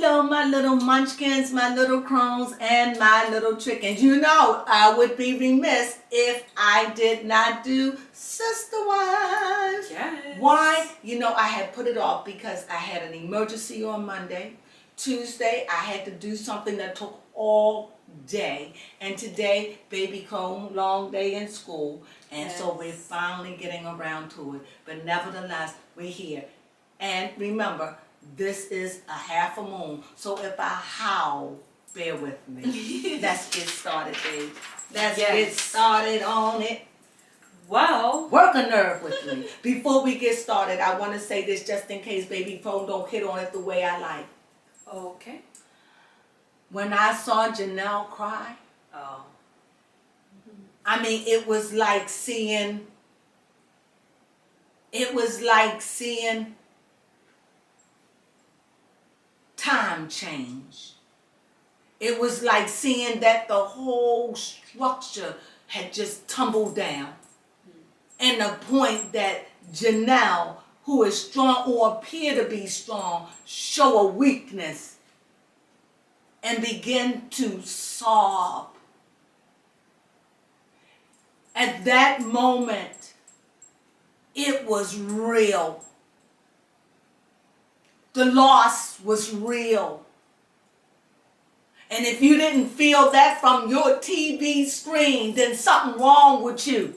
Hello, my little munchkins, my little crones, and my little chickens. You know, I would be remiss if I did not do Sisterwives. Yes. Why? You know, I had put it off because I had an emergency on Monday. Tuesday, I had to do something that took all day. And today, baby Crone, long day in school. And so we're finally getting around to it. But nevertheless, we're here. And remember, this is a half a moon, so if I howl, bear with me. Let's get started, babe. Let's get started on it. Well, Work a nerve with me. Before we get started, I want to say this just in case baby phone don't hit on it the way I like. okay. When I saw Janelle cry, Oh. I mean, it was like seeing time change. It was like seeing that the whole structure had just tumbled down. And the point that Janelle, who is strong or appear to be strong, show a weakness and begin to sob. At that moment, it was real. The loss was real. And if you didn't feel that from your TV screen, then something wrong with you.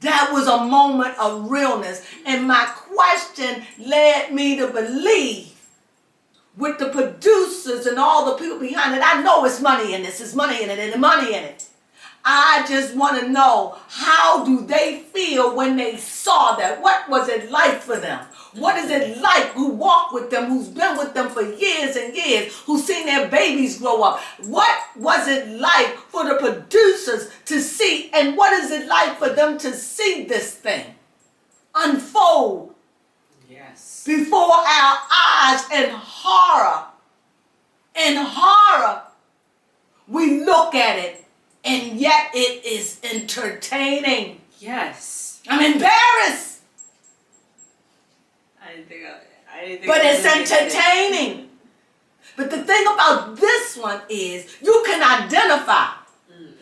That was a moment of realness. And my question led me to believe with the producers and all the people behind it, I know it's money in this, it's money in it, and money in it. I just want to know, how do they feel when they saw that? What was it like for them? What is it like who walked with them, who's been with them for years and years, who's seen their babies grow up? What was it like for the producers to see, and what is it like for them to see this thing unfold before our eyes in horror? In horror, we look at it, and yet it is entertaining. Yes. I'm embarrassed. I didn't think But it's entertaining. But the thing about this one is you can identify.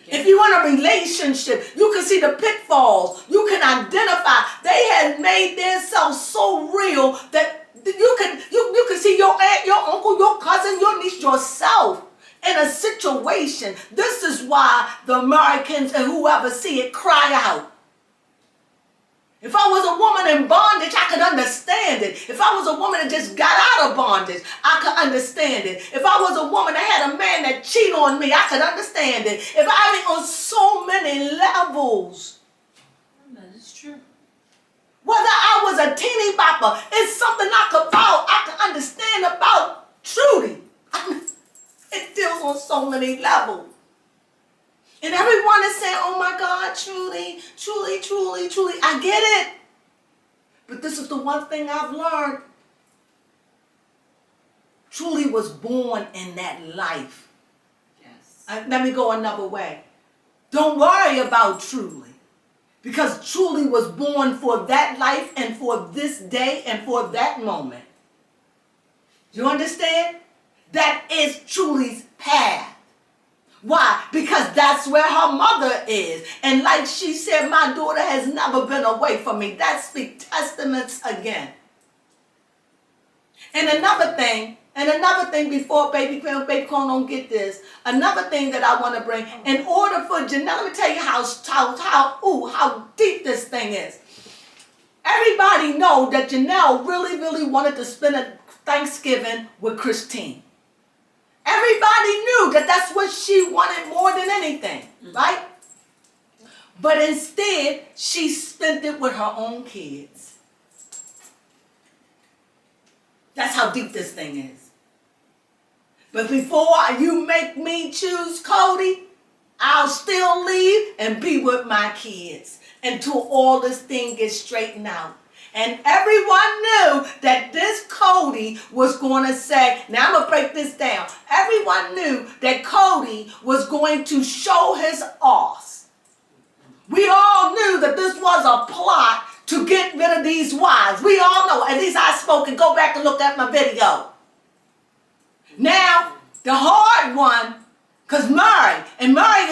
If you want a relationship, you can see the pitfalls. You can identify. They had made themselves so real that you can see your aunt, your uncle, your cousin, your niece, yourself in a situation. This is why the Americans and whoever see it cry out. If I was a woman in bondage, I could understand it. If I was a woman that just got out of bondage, I could understand it. If I was a woman that had a man that cheated on me, I could understand it. On so many levels. That is true. Whether I was a teeny bopper, it's something I could understand about Trudy. It deals on so many levels. And everyone is saying, oh my God, truly, truly, truly, truly. I get it. But this is the one thing I've learned. Truly was born in that life. Yes. Let me go another way. Don't worry about Truly. Because Truly was born for that life and for this day and for that moment. You understand? That is Truly's path. Why? Because that's where her mother is. And like she said, my daughter has never been away from me. That speaks testaments again. And another thing before baby Crone don't get this, another thing that I want to bring, in order for Janelle, let me tell you how deep this thing is. Everybody know that Janelle really, really wanted to spend a Thanksgiving with Christine. Everybody knew that that's what she wanted more than anything, right? But instead, she spent it with her own kids. That's how deep this thing is. But before you make me choose Kody, I'll still leave and be with my kids until all this thing gets straightened out. And everyone knew that this Kody was going to say, now I'm going to break this down. Everyone knew that Kody was going to show his arse. We all knew that this was a plot to get rid of these wives. We all know, at least I spoke, and go back and look at my video. Now, the hard one, because Murray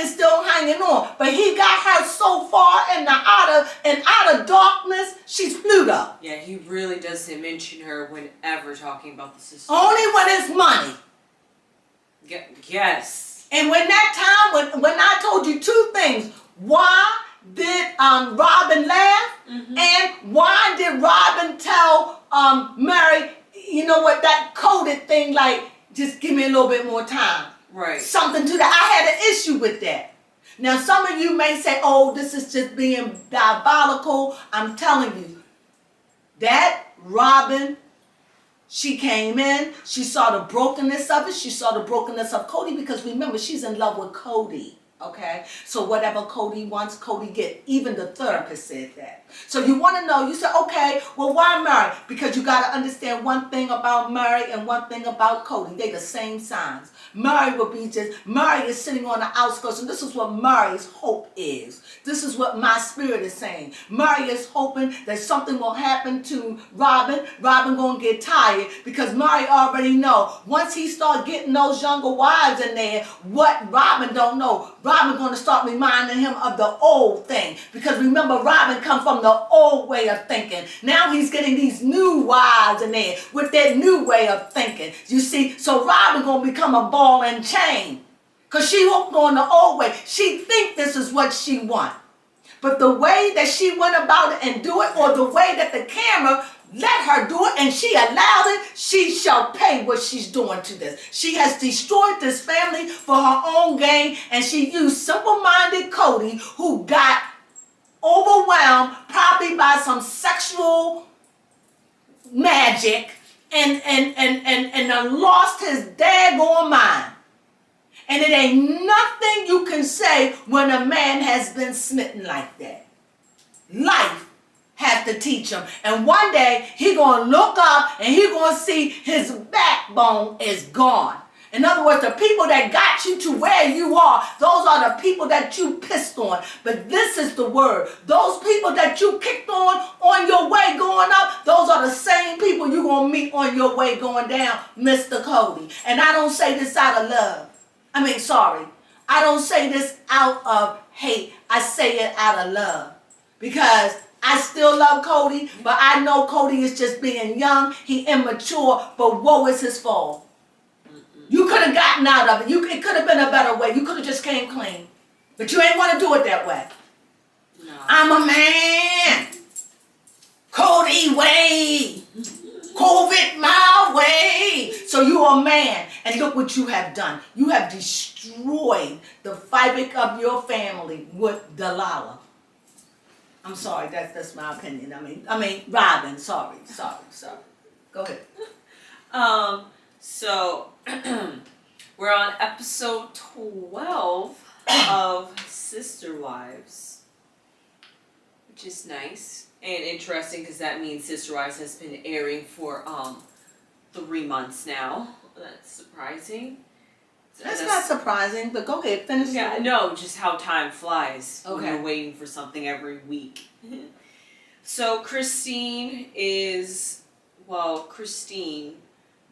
is still hanging on, but he got her so far in the outer darkness, she's Pluto. Yeah, he really doesn't mention her whenever talking about the sister. Only when it's money. Yes. And when that time, when I told you two things, why did Robin laugh? Mm-hmm. And why did Robin tell Mary, you know what, that coded thing, like, just give me a little bit more time. Right. Something to that. I had an issue with that. Now, some of you may say, oh, this is just being diabolical. I'm telling you, that Robin, she came in, she saw the brokenness of it, she saw the brokenness of Kody, because remember, she's in love with Kody. Okay, so whatever Kody wants, Kody get. Even the therapist said that. So you want to know, you say, okay, well, why Murray? Because you got to understand one thing about Murray and one thing about Kody. They the same signs. Murray is sitting on the outskirts, and this is what Murray's hope is. This is what my spirit is saying. Murray is hoping that something will happen to Robin. Robin gonna get tired, because Murray already know, once he start getting those younger wives in there, what Robin don't know, Robin gonna start reminding him of the old thing. Because remember, Robin come from the old way of thinking. Now he's getting these new wives in there with that new way of thinking. You see, so Robin gonna become a ball and chain, because she hooked on the old way. She think this is what she want. But the way that she went about it and do it, or the way that the camera let her do it and she allowed it, she shall pay what she's doing to this. She has destroyed this family for her own gain, and she used simple-minded Kody, who got overwhelmed probably by some sexual magic, and lost his daggone mind. And it ain't nothing you can say when a man has been smitten like that. Life has to teach him. And one day, he going to look up and he going to see his backbone is gone. In other words, the people that got you to where you are, those are the people that you pissed on. But this is the word. Those people that you kicked on your way going up, those are the same people you're going to meet on your way going down, Mr. Kody. And I don't say this out of love. I don't say this out of hate. I say it out of love. Because I still love Kody, but I know Kody is just being young. He immature, but woe is his fault. You could have gotten out of it. It could have been a better way. You could have just came clean. But you ain't want to do it that way. No. I'm a man. Kody way. COVID my way. So you're a man. And look what you have done. You have destroyed the fabric of your family with Delilah. I'm sorry. That's my opinion. I mean, Robin. Sorry. Go ahead. So, we're on episode 12 of Sisterwives, which is nice and interesting, because that means Sisterwives has been airing for 3 months now. That's surprising. That's not surprising, but go ahead, finish. Yeah, no, just how time flies when Okay. you're waiting for something every week. So Christine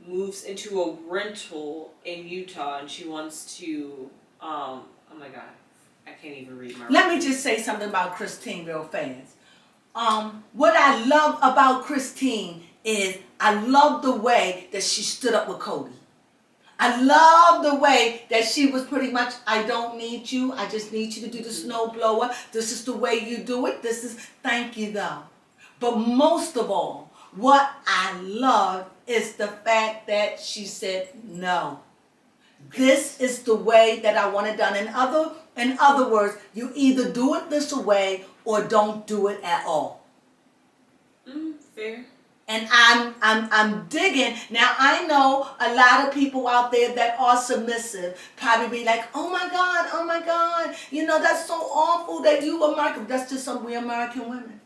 moves into a rental in Utah, and she wants to, oh my God, I can't even read my Let me just say something about Christine real fast. What I love about Christine is I love the way that she stood up with Kody. I love the way that she was pretty much, I don't need you. I just need you to do the snow blower. This is the way you do it. Thank you though. But most of all, what I love is the fact that she said no. This is the way that I want it done. In other words, you either do it this way or don't do it at all. Fair. And I'm digging. Now, I know a lot of people out there that are submissive probably be like, oh my God, you know, that's so awful that you American. That's just some we American women.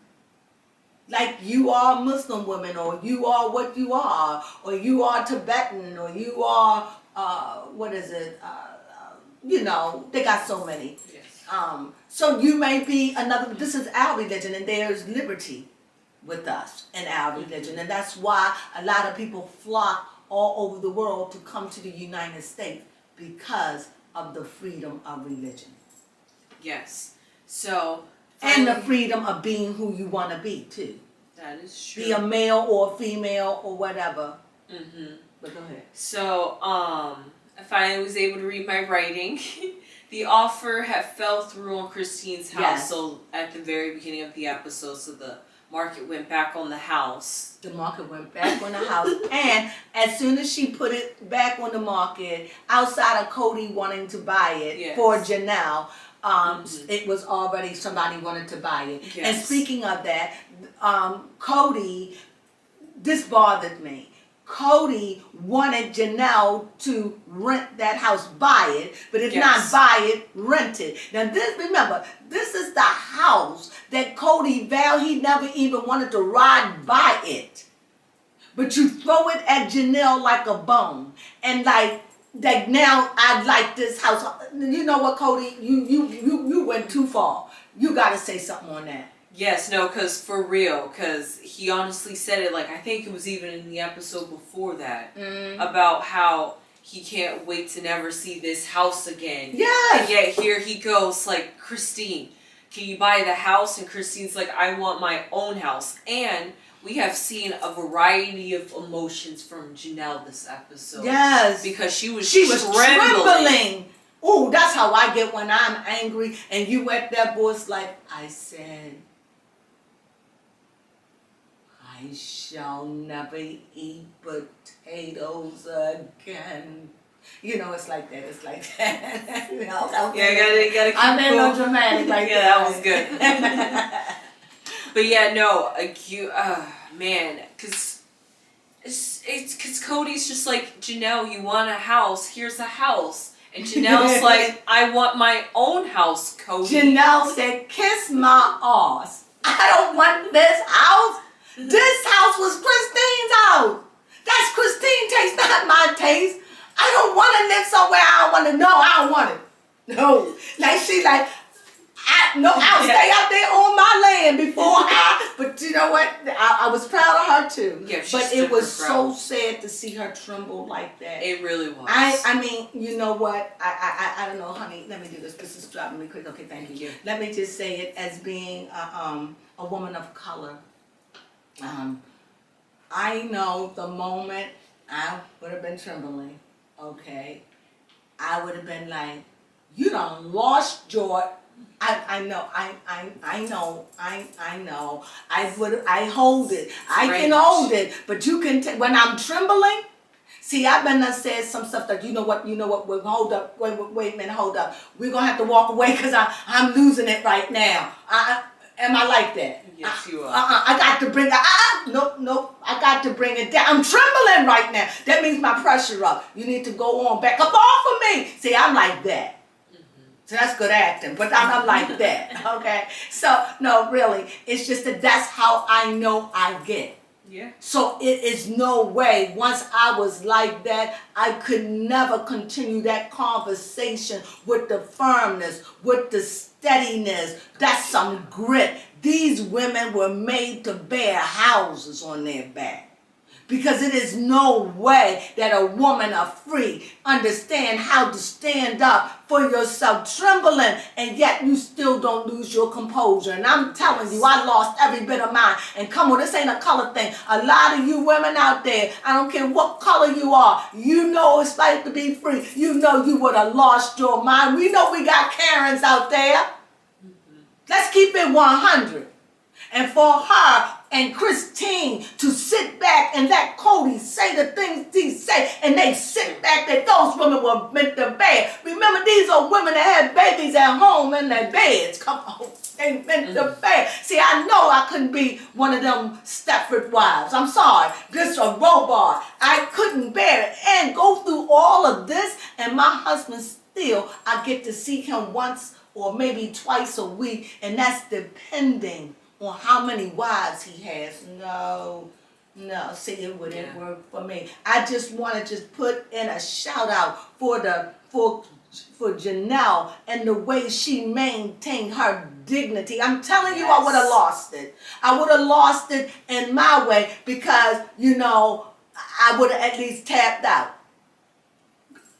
Like you are Muslim women, or you are what you are, or you are Tibetan, or you are, you know, they got so many. Yes. So you may be this is our religion, and there's liberty with us in our religion. And that's why a lot of people flock all over the world to come to the United States because of the freedom of religion. Yes. So. And the freedom of being who you want to be, too. That is true. Be a male or a female or whatever. Mm-hmm. But go ahead. So, I finally was able to read my writing. The offer had fell through on Christine's house. Yes. So at the very beginning of the episode, so the market went back on the house. The market went back on the house. And as soon as she put it back on the market, outside of Kody wanting to buy it for Janelle, it was already somebody wanted to buy it. Yes. And speaking of that, Kody, this bothered me. Kody wanted Janelle to rent that house, buy it, but if not buy it, rent it. Now remember, this is the house that Kody vowed he never even wanted to ride by it. But you throw it at Janelle like a bone. And like now I like this house. You know what, Kody? You went too far. You gotta say something on that. Yes, no, because for real, because he honestly said it, like, I think it was even in the episode before that, about how he can't wait to never see this house again. Yes. And yet here he goes, like, Christine, can you buy the house? And Christine's like, I want my own house. And we have seen a variety of emotions from Janelle this episode. Yes. Because she was trembling. Ooh, that's how I get when I'm angry and you at that voice like, I said, I shall never eat potatoes again. You know, it's like that. It's like that. You know, you gotta keep I'm in no dramatic like yeah, that. That was good. But yeah, no, man, because because Kody's just like, Janelle, you want a house? Here's a house. And Janelle's like, I want my own house, Kody. Janelle said, kiss my ass. I don't want this house. This house was Christine's house. That's Christine's taste, not my taste. I don't want to live somewhere I don't want to know. I don't want it. No. Like she like, I'll stay out there on my land before but you know what? I was proud of her too. Yeah, but it was so sad to see her tremble like that. It really was. I mean, you know what? I don't know, honey. Let me do this. This is dropping me quick. Okay, thank you. Let me just say it as being a woman of color. I know the moment I would have been trembling. Okay, I would have been like, you done lost your. I know. I hold it. I can hold it, but you can when I'm trembling. See, I've been said some stuff that you know what. Well, hold up. Wait a minute. Hold up. We're gonna have to walk away because I'm losing it right now. Am I like that? Yes, you are. I got to bring it. Nope. I got to bring it down. I'm trembling right now. That means my pressure up. You need to go on. Back up off of me. See, I'm like that. So that's good acting, but I'm like that. Okay. So no, really, it's just that's how I know I get. Yeah. So it is no way. Once I was like that, I could never continue that conversation with the firmness, with the steadiness. That's some grit. These women were made to bear houses on their back. Because it is no way that a woman are free, understand how to stand up for yourself, trembling, and yet you still don't lose your composure. And I'm telling you, I lost every bit of mine. And come on, this ain't a color thing. A lot of you women out there, I don't care what color you are, you know it's like to be free. You know you would have lost your mind. We know we got Karens out there. Let's keep it 100. And for her and Christine to sit back and let Kody say the things he say, and they sit back that those women were meant to bear. Remember, these are women that had babies at home in their beds. Come on, they meant to bear. See, I know I couldn't be one of them Stepford wives. I'm sorry, just a robot. I couldn't bear it and go through all of this, and my husband still, I get to see him once or maybe twice a week, and that's depending on how many wives he has. No, see, it wouldn't work for me. I just want to just put in a shout out for Janelle and the way she maintained her dignity. I'm telling you, I would have lost it. I would have lost it in my way because, you know, I would have at least tapped out.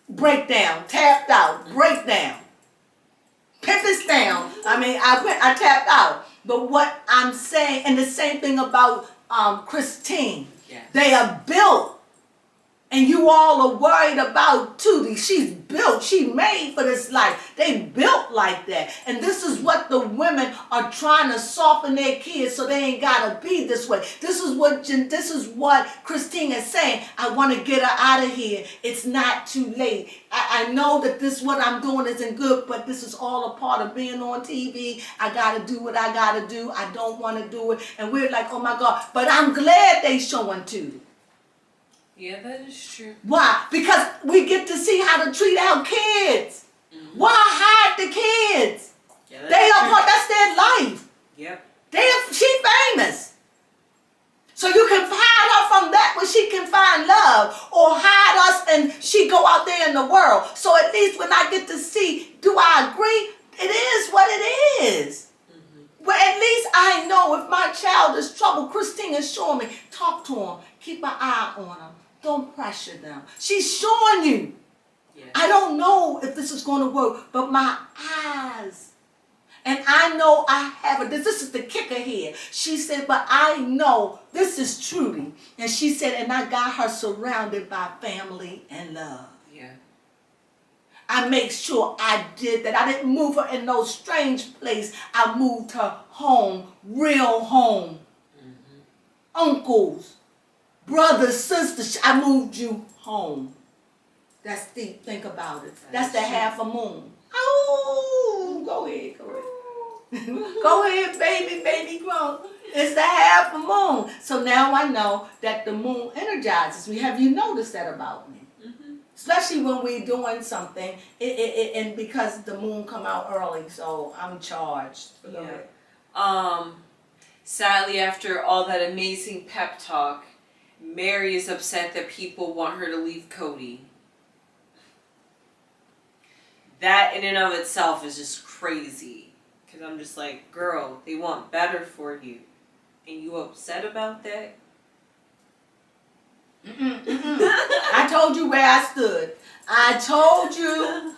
Breakdown, tapped out, breakdown. Pimpers down. I tapped out. But what I'm saying, and the same thing about Christine. Yes. They are built. And you all are worried about Tootie. She's built. She made for this life. They built like that. And this is what the women are trying to soften their kids so they ain't got to be this way. This is what Christine is saying. I want to get her out of here. It's not too late. I know that what I'm doing isn't good, but this is all a part of being on TV. I got to do what I got to do. I don't want to do it. And we're like, oh my God. But I'm glad they showing Tootie. Yeah, that is true. Why? Because we get to see how to treat our kids. Mm-hmm. Why hide the kids? Yeah, that's their life. Yep. She famous. So you can hide her from that where she can find love, or hide us and she go out there in the world. So at least when I get to see, do I agree? It is what it is. Mm-hmm. Well, at least I know if my child is trouble, Christine is showing me, talk to him, keep an eye on him. Don't pressure them. She's showing you. Yes. I don't know if this is going to work, but my eyes. And I know I have it. This is the kicker here. She said, but I know this is Trudy. And she said, and I got her surrounded by family and love. Yeah. I make sure I did that. I didn't move her in no strange place. I moved her home, real home. Mm-hmm. Uncles. Brothers, sisters, I moved you home. That's deep. Think about it. That's the half a moon. Oh, go ahead. Go ahead, baby grown. It's the half a moon. So now I know that the moon energizes me. Have you noticed that about me? Mm-hmm. Especially when we're doing something, and because the moon come out early, so I'm charged. Yeah. Sadly, after all that amazing pep talk, Mary is upset that people want her to leave Kody. That in and of itself is just crazy. Because I'm just like, girl, they want better for you. And you upset about that? I told you where I stood. I told you.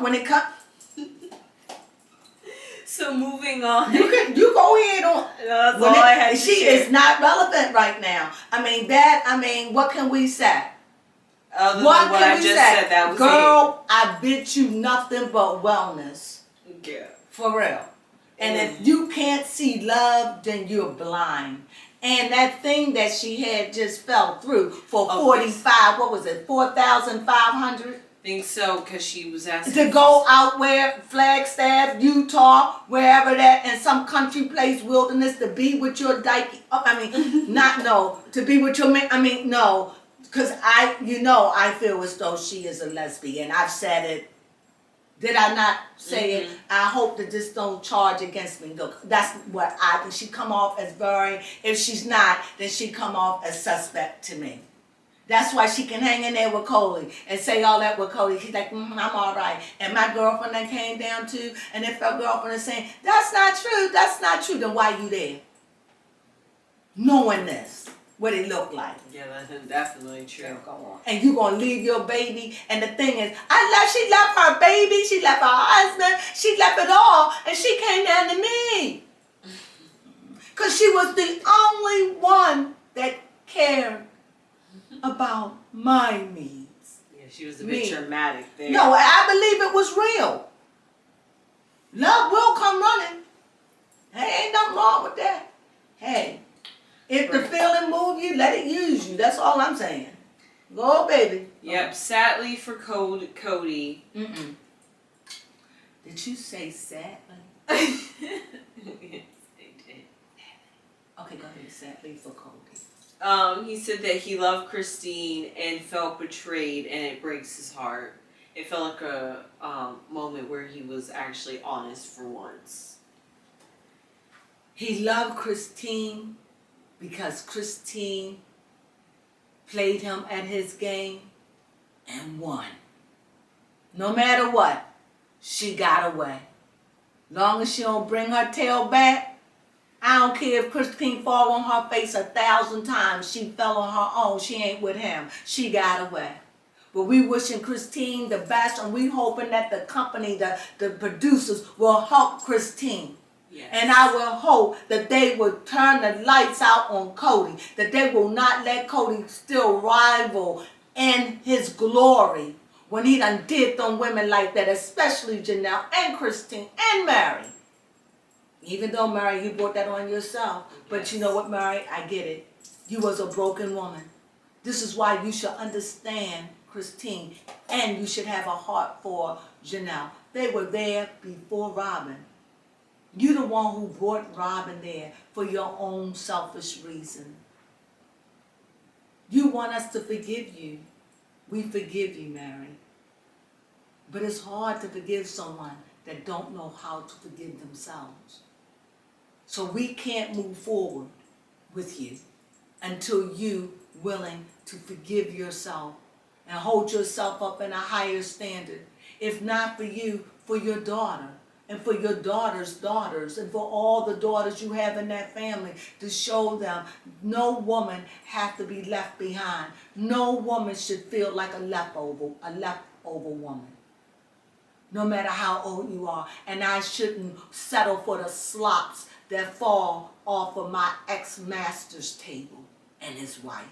When it comes. So moving on. You go ahead on. That's all I had to She share. is not relevant right now. What can we say? Other what than what I just said, that was Girl, I bid you nothing but wellness. Yeah. For real. And if you can't see love, then you're blind. And that thing that she had just fell through for 45, what was it, 4,500? Think so, because she was asking to go out where Flagstaff, Utah, wherever that, in some country place, wilderness, to be with your dyke. To be with your man. No, because I feel as though she is a lesbian. I've said it. Did I not say it? I hope that this don't charge against me. Look, that's what I think. She come off as very. If she's not, then she come off as suspect to me. That's why she can hang in there with Kody and say all that with Kody. She's like, I'm all right. And my girlfriend that came down too, and if her girlfriend is saying, that's not true, then why you there? Knowing this, what it looked like. Yeah, that's definitely true. So go on. And you gonna leave your baby, and the thing is, she left her baby, she left her husband, she left it all, and she came down to me. Because she was the only one that cared about my needs. Yeah, she was a bit dramatic there. No, I believe it was real. Love will come running. Hey, ain't nothing wrong with that. Hey, if the feeling move you, let it use you. That's all I'm saying. Go, baby. Yep, sadly for Kody. Mm-mm. Did you say sadly? Yes, I did. Okay, go ahead. Sadly for Kody. He said that he loved Christine and felt betrayed, and it breaks his heart. It felt like a moment where he was actually honest for once. He loved Christine because Christine played him at his game and won. No matter what, she got away. Long as she don't bring her tail back, I don't care if Christine fall on her face 1,000 times. She fell on her own. She ain't with him. She got away. But we wishing Christine the best, and we hoping that the company, the producers, will help Christine. Yes. And I will hope that they will turn the lights out on Kody, that they will not let Kody still rival in his glory when he done did them women like that, especially Janelle and Christine and Mary. Even though, Mary, you brought that on yourself. But Yes. you know what, Mary? I get it. You was a broken woman. This is why you should understand Christine, and you should have a heart for Janelle. They were there before Robin. You the one who brought Robin there for your own selfish reason. You want us to forgive you. We forgive you, Mary. But it's hard to forgive someone that don't know how to forgive themselves. So we can't move forward with you until you willing to forgive yourself and hold yourself up in a higher standard. If not for you, for your daughter and for your daughter's daughters and for all the daughters you have in that family, to show them no woman has to be left behind. No woman should feel like a leftover woman. No matter how old you are. And I shouldn't settle for the slops that fall off of my ex-master's table and his wife.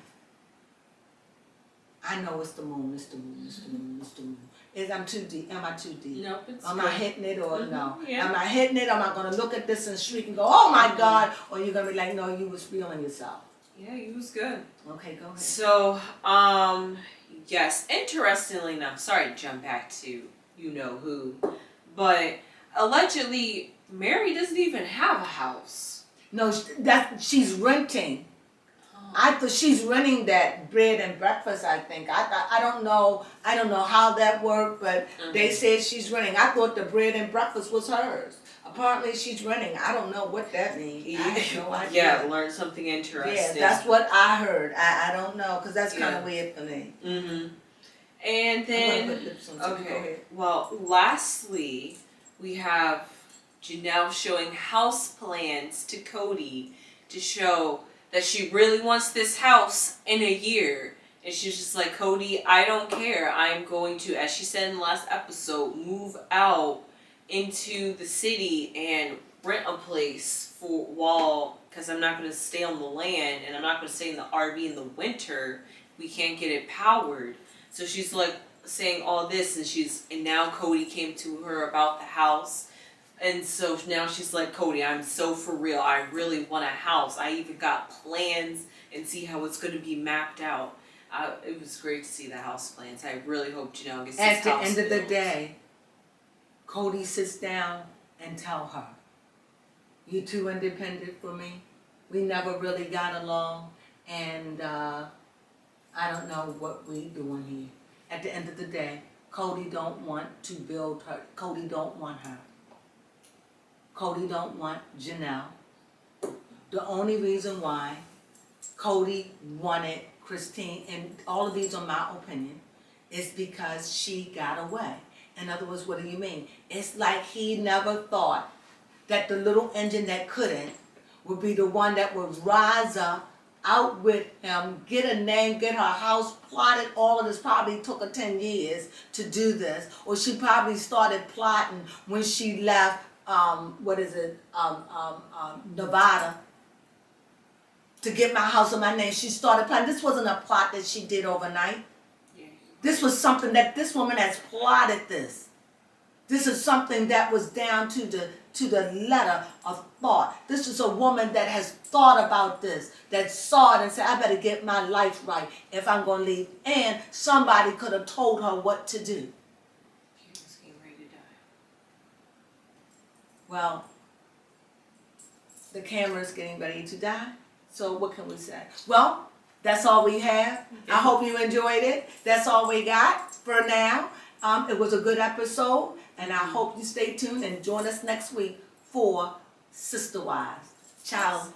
I know it's the moon, it's the moon, it's the moon, it's the moon. I'm too deep? Am I too deep? Nope, it's Am good. I hitting it or no? Yeah. Am I hitting it? Am I going to look at this and shriek and go, oh my God? Or you're going to be like, no, you was feeling yourself. Yeah, he was good. Okay, go ahead. So, yes, interestingly enough, sorry to jump back to you know who, but allegedly Mary doesn't even have a house. No, she's renting. I thought she's renting that bread and breakfast, I think. I don't know how that worked, but they said she's renting. I thought the bread and breakfast was hers. Apparently she's renting. I don't know what that means. I have no idea. Yeah, learn something interesting. Yeah, that's what I heard. I don't know, because that's kind of weird for me. Mm-hmm. And then, I'm gonna put lips on, so go okay, ahead. well, lastly, we have Janelle showing house plans to Kody to show that she really wants this house in a year. And she's just like, Kody, I don't care. I'm going to, as she said in the last episode, move out into the city and rent a place because I'm not going to stay on the land and I'm not going to stay in the RV in the winter. We can't get it powered. So she's like saying all this, and now Kody came to her about the house. And so now she's like, Kody, I'm so for real. I really want a house. I even got plans and see how it's going to be mapped out. It was great to see the house plans. I really hope Janelle gets this house. At the end of the day, Kody sits down and tell her, you're too independent for me. We never really got along, and I don't know what we doing here. At the end of the day, Kody don't want to build her. Kody don't want her. Kody don't want Janelle. The only reason why Kody wanted Christine, and all of these are my opinion, is because she got away. In other words, what do you mean? It's like he never thought that the little engine that couldn't would be the one that would rise up, outwit him, get a name, get her house plotted. All of this probably took her 10 years to do this. Or she probably started plotting when she left, Nevada, to get my house in my name. She started planning. This wasn't a plot that she did overnight. This was something that this woman has plotted this. This is something that was down to the letter of thought. This is a woman that has thought about this, that saw it and said, I better get my life right if I'm going to leave. And somebody could have told her what to do. She was getting ready to die. Well, the camera is getting ready to die. So what can we say? Well, that's all we have. I hope you enjoyed it. That's all we got for now. It was a good episode, and I hope you stay tuned and join us next week for Sisterwives. Ciao.